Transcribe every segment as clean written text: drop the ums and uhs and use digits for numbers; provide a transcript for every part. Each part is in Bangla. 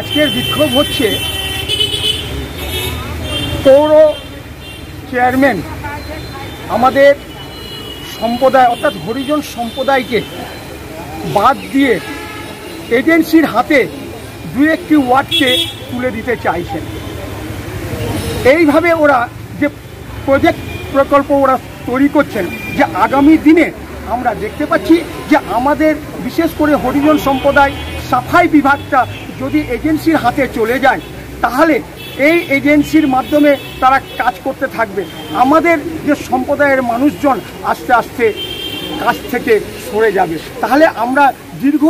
আজকের বিক্ষোভ হচ্ছে পৌর চেয়ারম্যান আমাদের সম্প্রদায় অর্থাৎ হরিজন সম্প্রদায়কে বাদ দিয়ে এজেন্সির হাতে দু একটি ওয়ার্ডকে তুলে দিতে চাইছেন। এইভাবে ওরা যে প্রকল্প ওরা তৈরি করছেন, যে আগামী দিনে আমরা দেখতে পাচ্ছি যে আমাদের বিশেষ করে হরিজন সম্প্রদায় সাফাই বিভাগটা যদি এজেন্সির হাতে চলে যায়, তাহলে এই এজেন্সির মাধ্যমে তারা কাজ করতে থাকবে। আমাদের যে সম্প্রদায়ের মানুষজন আস্তে আস্তে কাজ থেকে সরে যাবে। তাহলে আমরা দীর্ঘ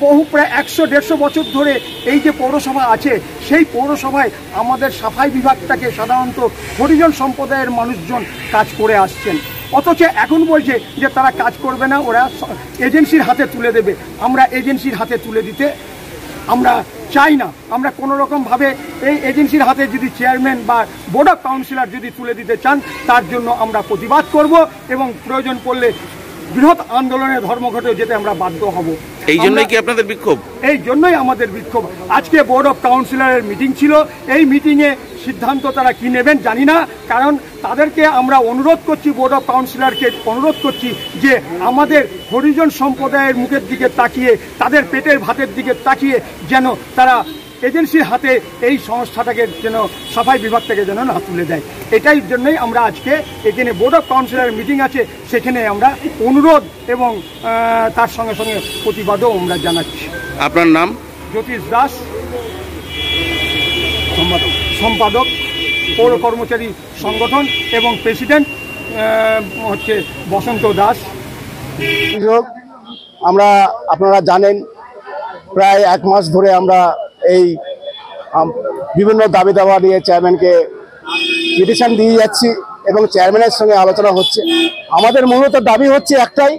প্রায় 100-150 বছর ধরে এই যে পৌরসভা আছে, সেই পৌরসভায় আমাদের সাফাই বিভাগটাকে সাধারণত হরিজন সম্প্রদায়ের মানুষজন কাজ করে আসছেন। অথচ এখন বলছে যে তারা কাজ করবে না, ওরা এজেন্সির হাতে তুলে দেবে। আমরা এজেন্সির হাতে তুলে দিতে আমরা চাই না। আমরা কোনো রকমভাবে এই এজেন্সির হাতে যদি চেয়ারম্যান বা বোর্ড অফ কাউন্সিলর যদি তুলে দিতে চান, তার জন্য আমরা প্রতিবাদ করব এবং প্রয়োজন পড়লে বৃহৎ আন্দোলনের ধর্মঘটে যেতে আমরা বাধ্য হব। এই জন্যই কি আপনাদের বিক্ষোভ? এই জন্যই আমাদের বিক্ষোভ। আজকে বোর্ড অফ কাউন্সিলরের মিটিং ছিল। এই মিটিংয়ে সিদ্ধান্ত তারা কি নেবেন জানি না, কারণ তাদেরকে আমরা অনুরোধ করছি, বোর্ড অফ কাউন্সিলরকে অনুরোধ করছি যে আমাদের হরিজন সম্প্রদায়ের মুখের দিকে তাকিয়ে, তাদের পেটের ভাতের দিকে তাকিয়ে যেন তারা এজেন্সির হাতে এই সংস্থাটাকে যেন সাফাই বিভাগটাকে যেন না তুলে দেয়। এটাই জন্যই আমরা আজকে এখানে বোর্ড অফ কাউন্সিলরের মিটিং আছে, সেখানে আমরা অনুরোধ এবং তার সঙ্গে সঙ্গে প্রতিবাদও আমরা জানাচ্ছি। আপনার নাম? জ্যোতিষ দাস, সম্পাদক পৌর কর্মচারী সংগঠন, এবং প্রেসিডেন্ট হচ্ছে বসন্ত দাস। আমরা আপনারা জানেন প্রায় 1 মাস ধরে আমরা এই বিভিন্ন দাবি দাওয়া নিয়ে চেয়ারম্যানকে পিটিশন দিয়ে যাচ্ছি এবং চেয়ারম্যানের সঙ্গে আলোচনা হচ্ছে। আমাদের মূলত দাবি হচ্ছে একটাই,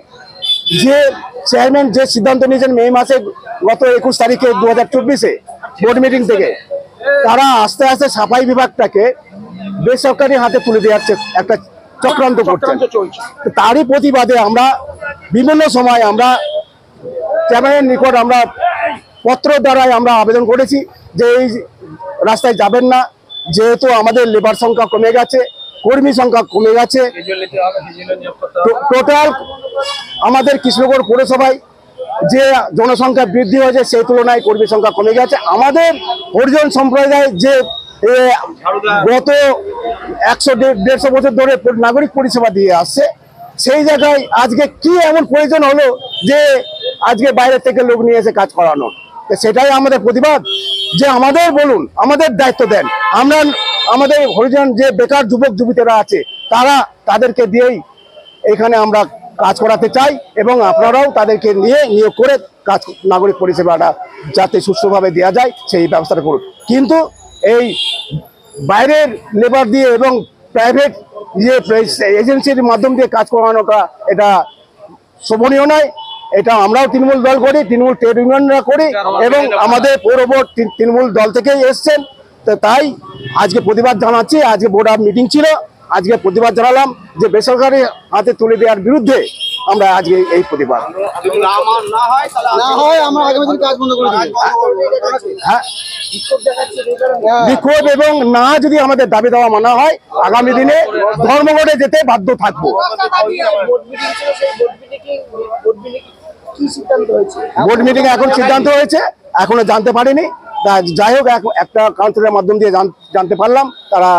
যে চেয়ারম্যান যে সিদ্ধান্ত নিয়েছেন মে মাসে গত 21 তারিখে 2024-এ বোর্ড মিটিং থেকে, তারা আস্তে আস্তে সাফাই বিভাগটাকে বেসরকারি হাতে তুলে দেওয়ার একটা চক্রান্ত করছেন। তারই প্রতিবাদে আমরা বিভিন্ন সময় আমরা চেয়ারম্যানের নিকট আমরা পত্র দ্বারাই আমরা আবেদন করেছি যে এই রাস্তায় যাবেন না, যেহেতু আমাদের লেবার সংখ্যা কমে গেছে, কর্মী সংখ্যা কমে গেছে। টোটাল আমাদের কৃষ্ণগড় পৌরসভায় যে জনসংখ্যা বৃদ্ধি হয়েছে সেই তুলনায় কর্মী সংখ্যা কমে গেছে। আমাদের হরিজন সম্প্রদায় যে গত 100-150 বছর ধরে নাগরিক পরিষেবা দিয়ে আসছে, সেই জায়গায় আজকে কি এমন প্রয়োজন হলো যে আজকে বাইরে থেকে লোক নিয়ে এসে কাজ করানো? সেটাই আমাদের প্রতিবাদ, যে আমাদের বলুন, আমাদের দায়িত্ব দেন। আমরা আমাদের হরিজন যে বেকার যুবক যুবতীরা আছে, তাদেরকে দিয়েই এখানে আমরা কাজ করাতে চাই এবং আপনারাও তাদেরকে নিয়ে নিয়োগ করে কাজ, নাগরিক পরিষেবাটা যাতে সুষ্ঠুভাবে দেওয়া যায় সেই ব্যবস্থাটা করুন। কিন্তু এই বাইরের লেবার দিয়ে এবং প্রাইভেট যে এজেন্সির মাধ্যম দিয়ে কাজ করানোটা এটা শোভনীয় নয়। এটা আমরাও তৃণমূল দল করি, তৃণমূল ট্রেড ইউনিয়নরা করি এবং আমাদের পৌর বোর্ড তৃণমূল দল থেকেই এসছেন। তো তাই আজকে প্রতিবাদ জানাচ্ছি। আজকে বোর্ড অফ মিটিং ছিল, আজকে প্রতিবাদ জানালাম যে বেসরকারি হাতে তুলে দেওয়ার বিরুদ্ধে আমরা আজকে এই প্রতিবাদ। বিক্ষোভ এবং না যদি আমাদের দাবি দেওয়া মানা হয়, আগামী দিনে ধর্মঘটে যেতে বাধ্য থাকবো। বোর্ড মিটিং এখন সিদ্ধান্ত হয়েছে, এখনো জানতে পারিনি। যাই হোক, একটা কাউন্সিলের মাধ্যম দিয়ে জানতে পারলাম। তারা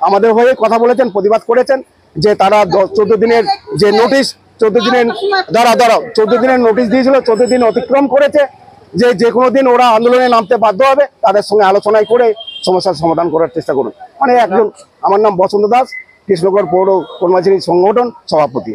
আমাদের হয়ে কথা বলেছেন, প্রতিবাদ করেছেন যে তারা 14 দিনের যে নোটিশ, 14 দিনের 14 দিনের নোটিশ দিয়েছিল, 14 দিন অতিক্রম করেছে, যে কোনো দিন ওরা আন্দোলনে নামতে বাধ্য হবে। তাদের সঙ্গে আলোচনায় করে সমস্যার সমাধান করার চেষ্টা করুন। মানে একজন, আমার নাম বসন্ত দাস, কৃষ্ণগড় পৌর কর্মচারী সংগঠন সভাপতি।